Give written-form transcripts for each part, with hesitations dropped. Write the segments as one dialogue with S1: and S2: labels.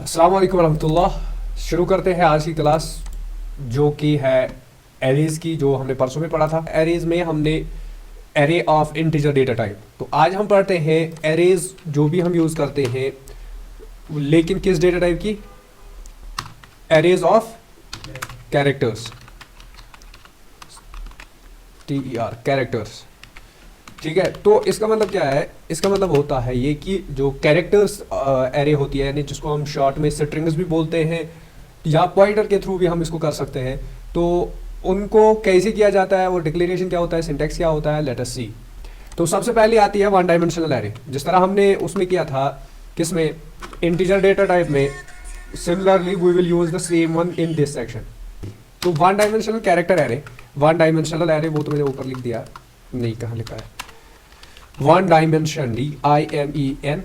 S1: अस्सलाम वालेकुम रहमतुल्लाह। शुरू करते हैं आज की क्लास जो कि है एरेज की, जो हमने परसों में पढ़ा था। एरेज में हमने array of integer data type, तो आज हम पढ़ते हैं एरेज जो भी हम यूज़ करते हैं, लेकिन किस डेटा टाइप की? Arrays of characters, TER characters. ठीक है, तो इसका मतलब क्या है? इसका मतलब होता है ये कि जो कैरेक्टर्स एरे होती है, यानी जिसको हम शॉर्ट में स्ट्रिंग्स भी बोलते हैं या पॉइंटर के थ्रू भी हम इसको कर सकते हैं, तो उनको कैसे किया जाता है, वो डिक्लेरेशन क्या होता है, सिंटैक्स क्या होता है, लेट अस सी। तो सबसे पहले आती है वन डायमेंशनल एरे, जिस तरह हमने उसमें किया था, किसमें? इंटीजर डेटा टाइप में। Similarly we will use the same one in this section. तो one dimensional character array, one dimensional array, वो तो मैंने ऊपर लिख दिया, नहीं कहाँ लिखा है, वन डायमेंशन, DIMENSION।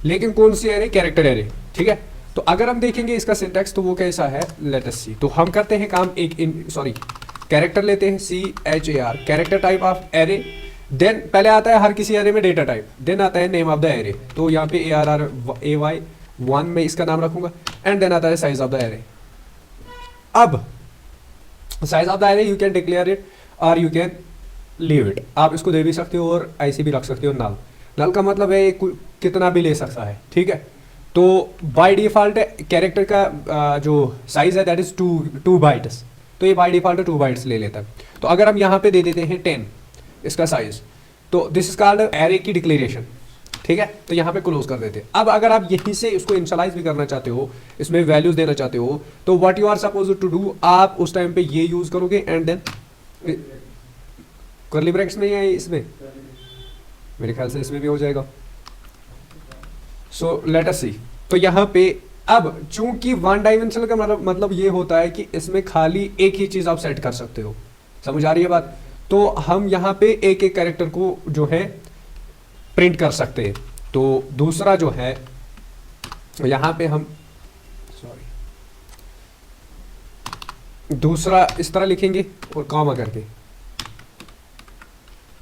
S1: लेकिन कौन सी एरे? Character array. ठीक है, तो अगर हम देखेंगे इसका सिंटैक्स तो वो कैसा है, लेट अस सी। तो हम करते हैं काम, कैरेक्टर लेते हैं, CHAR, character type of array. Then पहले आता है हर किसी एरे में डेटा टाइप, देन आता है नेम ऑफ द एरे। तो यहाँ पे ARRAY1 में इसका नाम रखूंगा, एंड देन आता है साइज ऑफ द एरे। अब size of the array you can declare it और यू कैन लीव इट। आप इसको दे भी सकते हो और ऐसे भी रख सकते हो नल। नल का मतलब है कितना भी ले सकता है। ठीक है, तो बाय डिफॉल्ट कैरेक्टर का जो साइज है दैट इज 2 बाइट्स, तो ये बाय डिफॉल्ट 2 बाइट्स ले लेता है। तो अगर हम यहाँ पे दे देते हैं 10 इसका साइज, तो दिस इज कॉल्ड एरे की डिक्लेरेशन। ठीक है, तो यहाँ पे क्लोज कर देते हैं। अब अगर आप यहीं से इसको इनिशियलाइज भी करना चाहते हो, इसमें वैल्यूज देना चाहते हो, तो what you are suppose to do, आप उस टाइम पे ये यूज करोगे, एंड देन कर्ली ब्रैकेट्स नहीं है इसमें, मेरे ख्याल से इसमें भी हो जाएगा। सो लेट अस सी। तो यहाँ पे अब चूंकि वन डायमेंशनल का मतलब ये होता है कि इसमें खाली एक ही चीज आप सेट कर सकते हो। समझ आ रही है बात? तो हम यहाँ पे एक एक कैरेक्टर को जो है प्रिंट कर सकते हैं। तो दूसरा जो है, यहाँ पे हम दूसरा इस तरह लिखेंगे और कॉमा करके।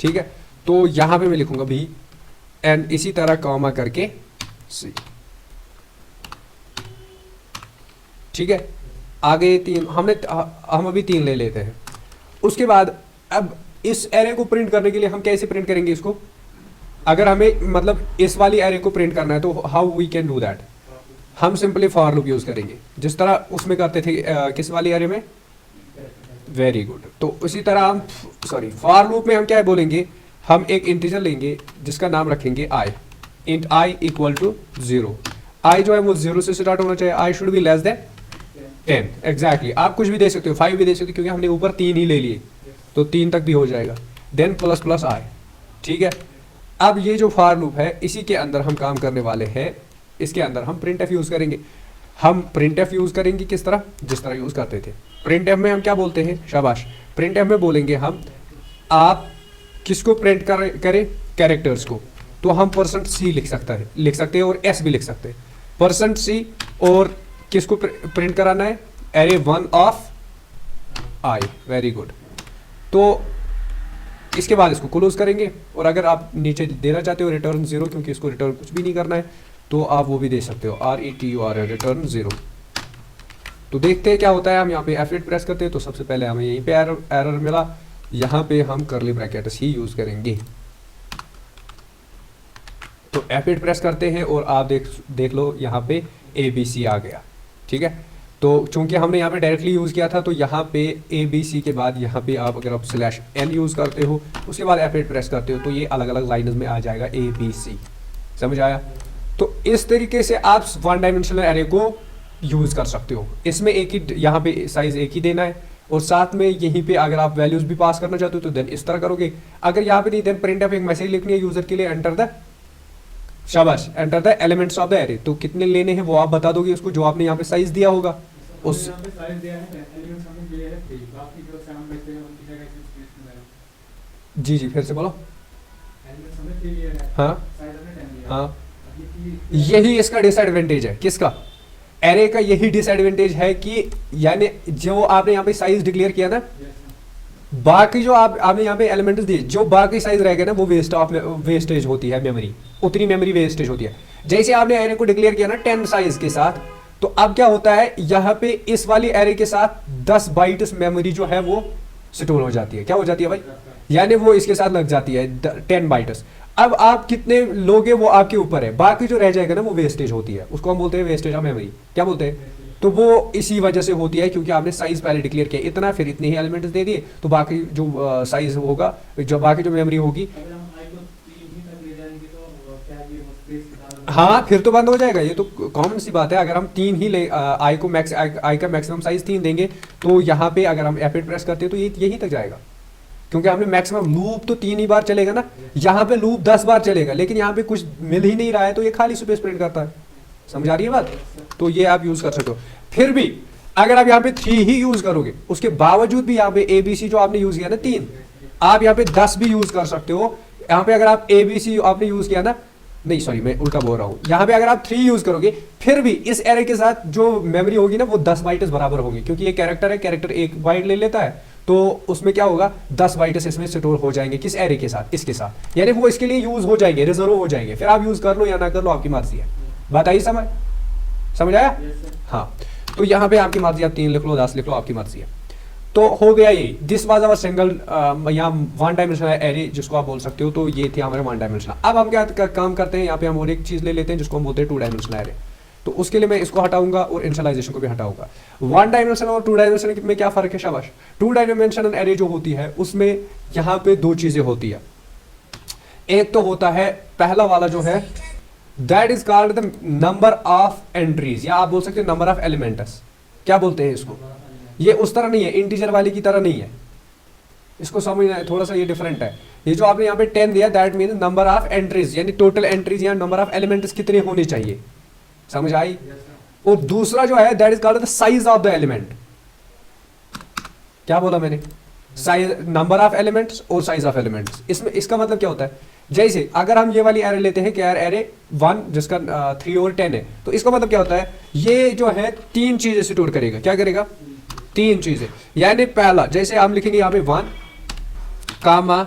S1: ठीक है, तो यहां पे मैं लिखूंगा भी, एंड इसी तरह कॉमा करके सी। ठीक है, आगे 3 हम अभी 3 ले लेते हैं। उसके बाद अब इस एरे को प्रिंट करने के लिए हम कैसे प्रिंट करेंगे इसको? अगर हमें मतलब इस वाली एरे को प्रिंट करना है, तो how we can do that? हम सिंपली फॉर लूप यूज करेंगे, जिस तरह उसमें करते थे किस वाली एरे में? Very good. तो उसी तरह हम फॉर लूप में हम क्या बोलेंगे, हम एक इंटीजर लेंगे जिसका नाम रखेंगे i, int i equal to 0। i जो है वो 0 से स्टार्ट होना चाहिए, i should be less than 10। Exactly, आप कुछ भी दे सकते हो, 5 भी दे सकते हो, क्योंकि हमने ऊपर 3 ही ले लिए, तो 3 तक भी हो जाएगा। Then plus plus i। ठीक है, अब ये जो फॉर लूप है, इसी के अंदर हम काम करने वाले हैं। इसके अंदर हम प्रिंटफ यूज करेंगे। हम प्रिंटफ यूज करेंगे किस तरह? जिस तरह यूज करते थे। प्रिंटफ में हम क्या बोलते हैं? शाबाश। प्रिंटफ में बोलेंगे हम, आप किसको प्रिंट करें? कैरेक्टर्स को। तो हम %c लिख सकते हैं और s भी लिख सकते हैं। %c और किसको प्रिंट कराना है? Array 1 of i। Very good. तो इसके बाद इसको क्लोज करेंगे, और अगर आप नीचे देना चाहते हो रिटर्न 0, क्योंकि इसको रिटर्न कुछ भी नहीं करना है, तो आप वो भी दे सकते हो, RETUR, रिटर्न 0। तो देखते हैं क्या होता है। हम यहाँ पे F8 प्रेस करते हैं, तो सबसे पहले हमें यहीं पे एरर मिला। यहाँ पे हम कर्ली ब्रैकेट्स ही यूज करेंगे। तो F8 प्रेस करते हैं और आप देख लो यहाँ पे ABC आ गया। ठीक है, तो चूंकि हमने यहाँ पे डायरेक्टली यूज किया था, तो यहाँ पे ABC के बाद यहाँ पे आप अगर आप /n यूज करते हो, उसके बाद F8 प्रेस करते हो, तो ये अलग अलग लाइन्स में आ जाएगा ABC। समझ आया? तो इस तरीके से आप वन डायमेंशनल एरे को यूज कर सकते हो। इसमें एक ही, यहाँ पे साइज एक ही देना है, और साथ में यहीं पे अगर आप वैल्यूज भी पास करना चाहते हो, तो देन इस तरह करोगे। अगर यहाँ पे नहीं, देन प्रिंट ऑफ एक मैसेज लिखनी है यूजर के लिए, एंटर द, शाबाश, enter the elements of the array. तो कितने लेने हैं वो आप बता दोगे उसको, जो आपने यहाँ पे साइज दिया होगा उस। जी जी, फिर से बोलो। हाँ हाँ, यही इसका डिसएडवांटेज है। किसका? एरे का यही डिसएडवांटेज है कि, यानी जो आपने यहाँ पे साइज डिक्लेयर किया ना, बाकी जो आप आपने यहाँ पे एलिमेंट्स दिए, जो बाकी साइज रहेगा ना वो वेस्टेज होती है मेमोरी, उतनी मेमोरी वेस्टेज होती है। जैसे आपने एरे को डिक्लेयर किया ना 10 साइज के साथ, तो अब क्या होता है यहाँ पे इस वाली एरे के साथ 10 बाइट्स मेमोरी जो है वो स्टोर हो जाती है। क्या हो जाती है भाई, यानी वो इसके साथ लग जाती है 10 बाइट्स। अब आप कितने लोगे वो आपके ऊपर है, बाकी जो रह जाएगा ना वो वेस्टेज होती है, उसको हम बोलते हैं वेस्टेज ऑफ मेमोरी। क्या बोलते हैं, तो वो इसी वजह से होती है क्योंकि आपने साइज पहले डिक्लेयर किया इतना, फिर इतने ही एलिमेंट्स दे दिए, तो बाकी जो साइज होगा, जो बाकी जो मेमोरी होगी,
S2: अगर हम आई को 3 ही तक ले जाएंगे तो क्या ये स्पेस कितना?
S1: हाँ फिर तो बंद हो जाएगा। ये तो कॉमन सी बात है। अगर हम 3 ही ले आई को मैक्स आई का मैक्सिमम साइज 3 देंगे, तो यहाँ पे अगर हम F8 प्रेस करते हैं तो ये यहीं तक जाएगा, क्योंकि हमने मैक्सिमम लूप तो 3 ही बार चलेगा ना, यहाँ पे लूप 10 बार चलेगा, लेकिन यहाँ पे कुछ मिल ही नहीं रहा है तो ये खाली स्पेस प्रिंट करता है। समझ आ रही है बात, तो ये आप यूज कर सकते हो। फिर भी अगर आप यहाँ पे 3 ही यूज करोगे, उसके बावजूद भी यहाँ पे ABC जो आपने यूज किया ना 3, आप यहाँ पे 10 भी यूज कर सकते हो। यहाँ पे अगर आप ABC आपने यूज किया ना, नहीं सॉरी मैं उल्टा बोल रहा हूँ, यहाँ पे अगर आप 3 यूज करोगे फिर भी इस एरे के साथ जो मेमोरी होगी ना वो 10 बाइट्स बराबर होगी, क्योंकि ये कैरेक्टर है, कैरेक्टर 1 बाइट ले लेता है, तो उसमें क्या होगा 10 बाइट्स इसमें स्टोर हो जाएंगे किस एरे के साथ, इसके साथ, यानी वो इसके लिए यूज हो जाएंगे, रिजर्व हो जाएंगे। फिर आप यूज कर लो या ना कर लो, आपकी मर्जी है। बात आई समझ आया? हाँ, तो यहाँ पे आपकी मर्जी, आप 3 लिख लो 10 लिख लो, आपकी मर्जी है। तो हो गया ये, दिस वाज अवर सिंगल यहाँ 1 डायमेंशनल एरे जिसको आप बोल सकते हो। तो ये थे हमारे 1 डायमेंशनल। अब हम क्या काम करते हैं, यहाँ पे हम और एक चीज ले लेते हैं जिसको हम बोलते हैं 2 डायमेंशनल एरे। तो उसके लिए मैं इसको हटाऊंगा और इनिशियलाइजेशन को भी हटाऊंगा। 1 डायमेंशनल और 2 डायमेंशनल में क्या फर्क है शाबाश। 2 डायमेंशनल एरे जो होती है उसमें यहाँ पे 2 चीजें होती है। एक तो होता है पहला वाला जो है that is called the number of entries, या आप बोल सकते हैं नंबर ऑफ एलिमेंट्स। क्या बोलते हैं इसको, ये उस तरह नहीं है, इंटीजर वाली की तरह नहीं है, इसको समझना है, थोड़ा सा ये डिफरेंट है। ये जो आपने यहाँ पे 10 दिया that mean number of entries, यानी टोटल एंट्रीज या नंबर ऑफ एलिमेंट्स कितने होने चाहिए, समझ आई। और दूसरा जो है that is called the size of the element. क्या बोला मैंने, साइज, नंबर ऑफ एलिमेंट्स और साइज ऑफ एलिमेंट्स। इसमें इसका मतलब क्या होता है, जैसे अगर हम ये वाली एरे लेते हैं कि यार एरे 1 जिसका 3 और 10 है, तो इसका मतलब क्या होता है, ये जो है 3 चीजें स्टोर करेगा। क्या करेगा, 3 चीजें। यानी पहला जैसे हम लिखेंगे यहाँ पे 1 कामा,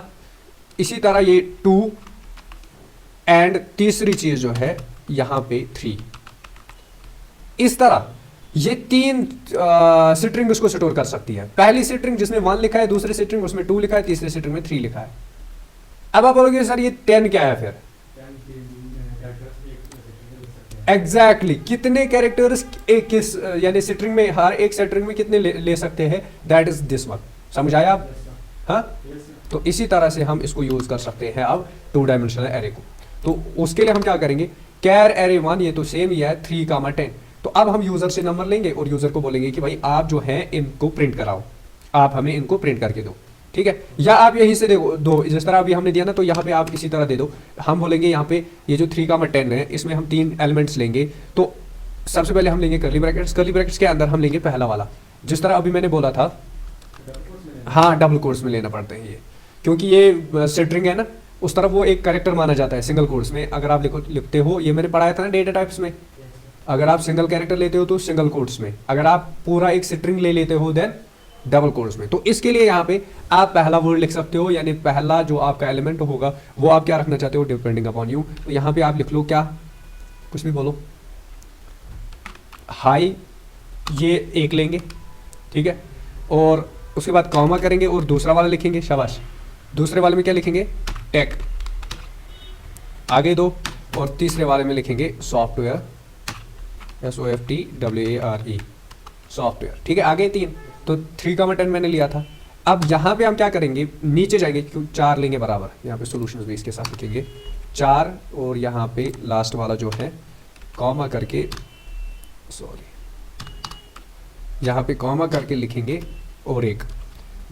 S1: इसी तरह ये 2 एंड तीसरी चीज जो है यहाँ पे 3। इस तरह ये 3 स्ट्रिंग उसको स्टोर कर सकती है। पहली स्ट्रिंग जिसमें 1 लिखा है, दूसरी स्ट्रिंग उसमें 2 लिखा है, तीसरी स्ट्रिंग में 3 लिखा है। अब आप बोलोगे सर ये 10 क्या है, फिर एग्जैक्टली कितने कैरेक्टर्स एक किस यानी स्ट्रिंग में, हर एक स्ट्रिंग में कितने ले सकते हैं, दैट इज दिस वन। समझ आया आप? हाँ, तो इसी तरह से हम इसको यूज कर सकते हैं अब 2 डायमेंशनल एरे को। तो उसके लिए हम क्या करेंगे, कैर एरे 1 ये तो सेम ही है 3, 10। तो अब हम यूजर से नंबर लेंगे और यूजर को बोलेंगे कि भाई आप जो है इनको प्रिंट कराओ, आप हमें इनको प्रिंट करके दो, ठीक है। या आप यहीं से दो, जिस तरह अभी हमने दिया ना, तो यहाँ पे आप इसी तरह दे दो। हम बोलेंगे यहाँ पे ये जो 3, 10 है, इसमें हम 3 एलिमेंट्स लेंगे। तो सबसे पहले हम लेंगे कर्ली ब्रैकेट्स, कर्ली ब्रैकेट्स के अंदर हम लेंगे पहला वाला, जिस तरह अभी मैंने बोला था। हाँ, डबल कोट्स में लेना पड़ते हैं ये, क्योंकि ये स्ट्रिंग है ना, उस तरफ वो एक कैरेक्टर माना जाता है। सिंगल कोट्स में अगर आप लिखते हो, ये मैंने पढ़ाया था ना डेटा टाइप्स में, अगर आप सिंगल कैरेक्टर लेते हो तो सिंगल कोट्स में, अगर आप पूरा एक स्ट्रिंग ले लेते हो देन डबल कोट्स में। तो इसके लिए यहाँ पे आप पहला वर्ड लिख सकते हो, यानी पहला जो आपका एलिमेंट होगा वो आप क्या रखना चाहते हो, डिपेंडिंग अपॉन यू। तो यहाँ पे आप लिख लो क्या, कुछ भी बोलो, हाई, ये एक लेंगे, ठीक है, और उसके बाद कॉमा करेंगे और दूसरा वाला लिखेंगे, शाबाश। दूसरे वाले में क्या लिखेंगे, टेक, आगे दो, और तीसरे वाले में लिखेंगे सॉफ्टवेयर, SOFTWARE, सॉफ्टवेयर, ठीक है। आगे 3, तो 3, 10 मैंने लिया था। अब यहाँ पे हम क्या करेंगे, नीचे जाएंगे, क्योंकि 4 लेंगे बराबर, यहाँ पे सॉल्यूशंस भी इसके साथ लिखेंगे 4, और यहाँ पे लास्ट वाला जो है कॉमा करके, सॉरी, यहाँ पे कॉमा करके लिखेंगे और एक,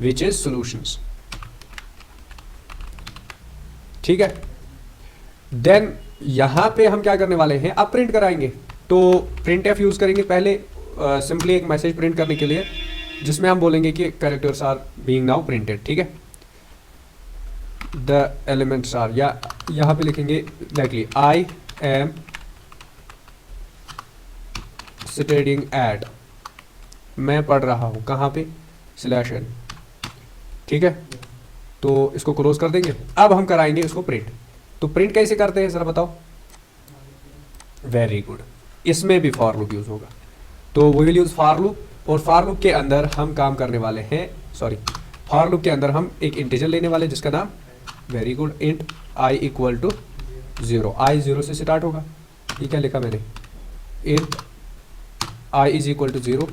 S1: विच इज सॉल्यूशंस, ठीक है। देन यहाँ पे हम क्या करने वाले हैं, अब प्रिंट कराएंगे। तो प्रिंट एफ यूज करेंगे पहले, सिंपली एक मैसेज प्रिंट करने के लिए, जिसमें हम बोलेंगे कि characters are being now printed, ठीक है, द एलिमेंट्स आर, या यहाँ पे लिखेंगे likely I am studying at, मैं पढ़ रहा हूँ, कहाँ पे, /n ठीक है, तो इसको क्लोज कर देंगे। अब हम कराएंगे इसको प्रिंट। तो प्रिंट कैसे करते हैं जरा बताओ। वेरी गुड, इसमें भी फॉर लूप यूज होगा। तो we will use for loop, और फॉर लूप के अंदर हम काम करने वाले हैं, सॉरी, फॉर लूप के अंदर हम एक इंटीजर लेने वाले जिसका नाम, very good, int i equal to 0। I 0 से स्टार्ट होगा। ये क्या लिखा मैंने, int i is equal to 0,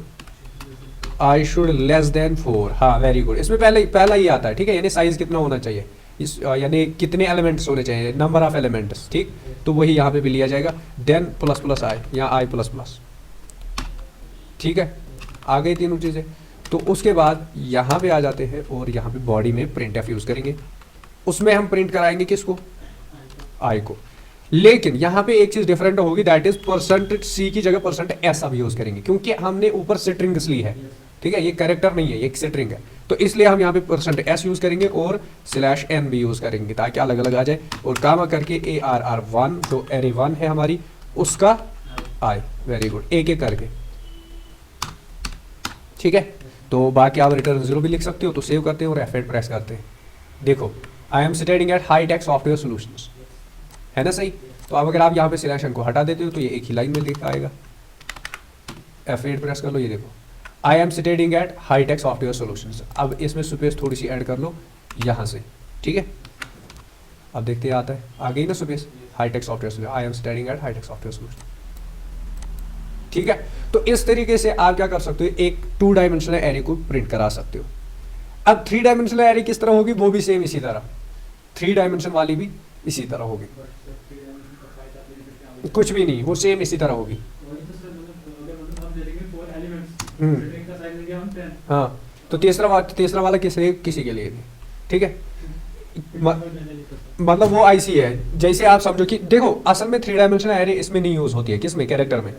S1: i should less than 4। हाँ वेरी गुड, इसमें पहला ही आता है, ठीक है, यानी साइज कितना होना चाहिए, इस यानी कितने एलिमेंट्स होने चाहिए, नंबर ऑफ एलिमेंट्स, ठीक। तो वही यहाँ पे भी लिया जाएगा, देन प्लस प्लस आई, यहाँ आई प्लस प्लस, ठीक है। आ गई तीनों चीज़ें। तो उसके बाद यहाँ पे आ जाते हैं और यहाँ पे बॉडी में प्रिंट एफ यूज़ करेंगे। उसमें हम प्रिंट कराएंगे किसको, आई को। लेकिन यहाँ पे एक चीज़ डिफरेंट होगी, दैट इज परसेंट सी की जगह परसेंट एस अब यूज़ करेंगे, क्योंकि हमने ऊपर स्ट्रिंग्स ली है, ठीक है, ये कैरेक्टर नहीं है, ये एक स्ट्रिंग है। तो इसलिए हम यहाँ पे परसेंट एस यूज़ करेंगे और स्लैश एन भी यूज़ करेंगे ताकि अलग अलग आ जाए। और काम करके ARR1 जो एरे 1 है हमारी, उसका आई, वेरी गुड, एक एक करके, ठीक है। तो बाकी आप रिटर्न 0 भी लिख सकते हो। तो सेव करते हैं और F8 प्रेस करते हैं। देखो, I am स्टेटिंग at high tech software solutions, है ना सही। तो अब अगर आप यहाँ पे सिलेक्शन को हटा देते हो तो ये एक ही लाइन में लिखा आएगा। F8 प्रेस कर लो, ये देखो, I am स्टेटिंग at high tech software solutions. अब इसमें स्पेस थोड़ी सी ऐड कर लो यहाँ से, ठीक है। अब देखते हैं आता है, आ गई ना space, high tech software solution, I am स्टेटिंग at high tech software solution, ठीक है। तो इस तरीके से आप क्या कर सकते हो, एक 2 डायमेंशनल एरे को प्रिंट करा सकते हो। अब 3 डायमेंशनल एरे किस तरह होगी, वो भी सेम इसी तरह, 3 डायमेंशन वाली भी इसी तरह होगी, कुछ भी नहीं, वो सेम इसी तरह होगी। हाँ, तो तीसरा वाला किसी के लिए नहीं, ठीक है। मतलब वो आईसी है, जैसे आप समझो कि देखो, असल में 3 डायमेंशनल एरे इसमें नहीं यूज होती है, किसमें, कैरेक्टर में।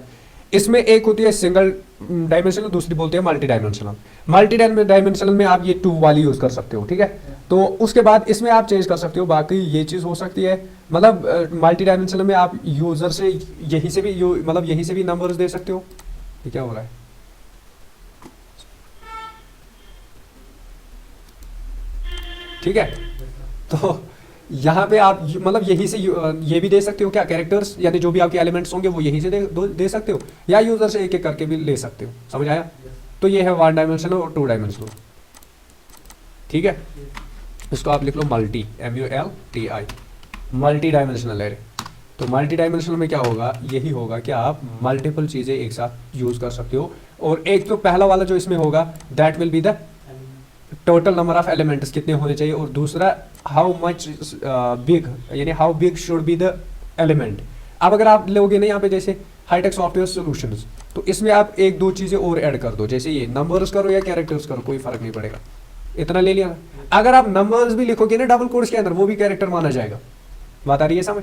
S1: इसमें एक होती है सिंगल डायमेंशनल, दूसरी बोलते हैं मल्टी डायमेंशनल। मल्टी डायमेंशनल में आप ये 2 वाली यूज कर सकते हो, ठीक है। तो उसके बाद इसमें आप चेंज कर सकते हो, बाकी ये चीज़ हो सकती है। मतलब मल्टी डायमेंशनल में आप यूजर से यहीं से भी मतलब यहीं से भी नंबर्स दे सकते हो। ये क्या हो रहा है, ठीक है। तो यहाँ पे आप मतलब यहीं से ये भी दे सकते हो क्या, कैरेक्टर्स, यानी जो भी आपके एलिमेंट्स होंगे वो यहीं से दे सकते हो, या यूजर से एक एक करके भी ले सकते हो, समझ आया। तो ये है 1 डायमेंशनल और 2 डायमेंशनल, ठीक है। इसको आप लिख लो multi, MULTI, multi dimensional array. तो मल्टी डायमेंशनल में क्या होगा, यही होगा कि आप मल्टीपल चीज़ें एक साथ यूज कर सकते हो। और एक तो पहला वाला जो इसमें होगा, that will be the total number of elements कितने होने चाहिए, और दूसरा हाउ मच बिग, यानी how big should be the element. अब अगर आप लोगे ना यहाँ पे जैसे हाईटेक सॉफ्टवेयर सॉल्यूशंस, तो इसमें आप 1-2 चीज़ें और ऐड कर दो, जैसे ये नंबर्स करो या कैरेक्टर्स करो, कोई फर्क नहीं पड़ेगा, इतना ले लिया। अगर आप नंबर्स भी लिखोगे ना डबल कोट्स के अंदर, वो भी कैरेक्टर माना जाएगा। बात आ रही है समझ,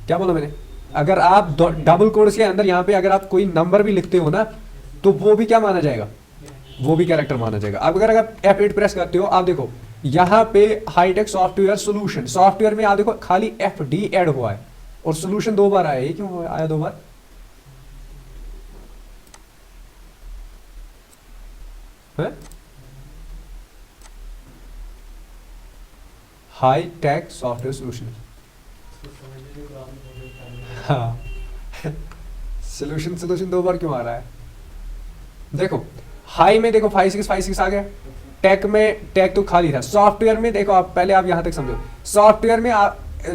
S1: क्या बोला मैंने। अगर आप डबल कोट्स के अंदर यहाँ पे अगर आप कोई नंबर भी लिखते हो ना, तो वो भी क्या माना जाएगा, वो भी कैरेक्टर माना जाएगा। अब अगर आप F8 प्रेस करते हो, आप देखो यहाँ पे हाईटेक सॉफ्टवेयर सॉल्यूशन, सॉफ्टवेयर में आप देखो खाली FD ऐड हुआ है और सॉल्यूशन 2 बार आया। ये क्यों आया 2 बार, है? हाईटेक सॉफ्टवेयर सॉल्यूशन, हाँ सॉल्यूशन 2 बार क्यों आ रहा है। देखो हाई में देखो 5656 आ गया, टेक में टेक तो खाली था। सॉफ्टवेयर में देखो, आप पहले आप यहां तक समझो, सॉफ्टवेयर में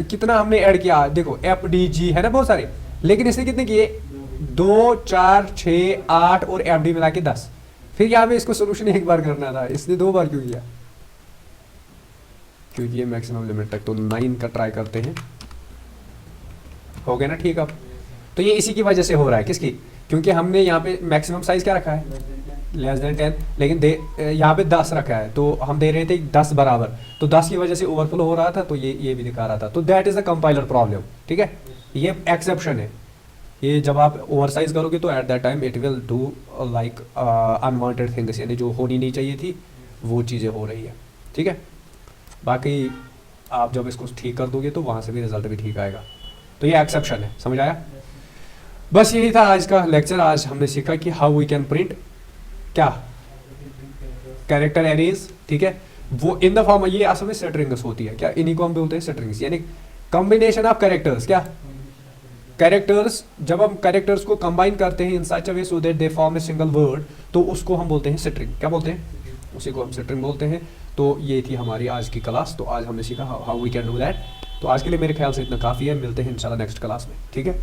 S1: कितना हमने ऐड किया, देखो FDG है ना बहुत सारे, लेकिन इसने कितने किए, 2 4 6 8 और FD मिला के 10। फिर यहाँ पे इसको सोल्यूशन एक बार करना था, इसने 2 बार क्यों किया, क्योंकि ये मैक्सिमम लिमिट तक। तो 9 का ट्राई करते हैं, हो गया ना ठीक। अब तो ये इसी की वजह से हो रहा है, किसकी, क्योंकि हमने यहाँ पे मैक्सिमम साइज क्या रखा है, लेस देन 10, लेकिन यहाँ पे 10 रखा है, तो हम दे रहे थे 10 बराबर, तो 10 की वजह से ओवरफ्लो हो रहा था, तो ये भी दिखा रहा था। तो that is the compiler problem, ठीक है, ये एक्सेप्शन है। ये जब आप ओवर साइज करोगे तो at that time it will do like unwanted things, यानी जो होनी नहीं चाहिए थी वो चीज़ें हो रही है, ठीक है। बाकी आप जब इसको ठीक कर दोगे तो वहाँ से भी रिजल्ट भी ठीक आएगा। तो ये एक्सेप्शन है, समझ आया। बस यही था आज का लेक्चर। आज हमने सीखा कि हाउ वी कैन प्रिंट क्या, कैरेक्टर एरेज, ठीक है। वो इन द फॉर्म, ये असल में स्ट्रिंग्स होती है, क्या इन्हीं को हम बोलते हैं स्ट्रिंग्स, यानी कॉम्बिनेशन ऑफ कैरेक्टर्स। क्या कैरेक्टर्स, जब हम कैरेक्टर्स को कंबाइन करते हैं in such a way so that they form a single word, तो उसको हम बोलते हैं स्ट्रिंग। क्या बोलते हैं? उसी को हम स्ट्रिंग बोलते हैं। तो ये थी हमारी आज की क्लास। तो आज हमने सीखा how we can do that. तो आज के लिए मेरे ख्याल से इतना काफ़ी है। मिलते हैं इंशाल्लाह नेक्स्ट क्लास में, ठीक है।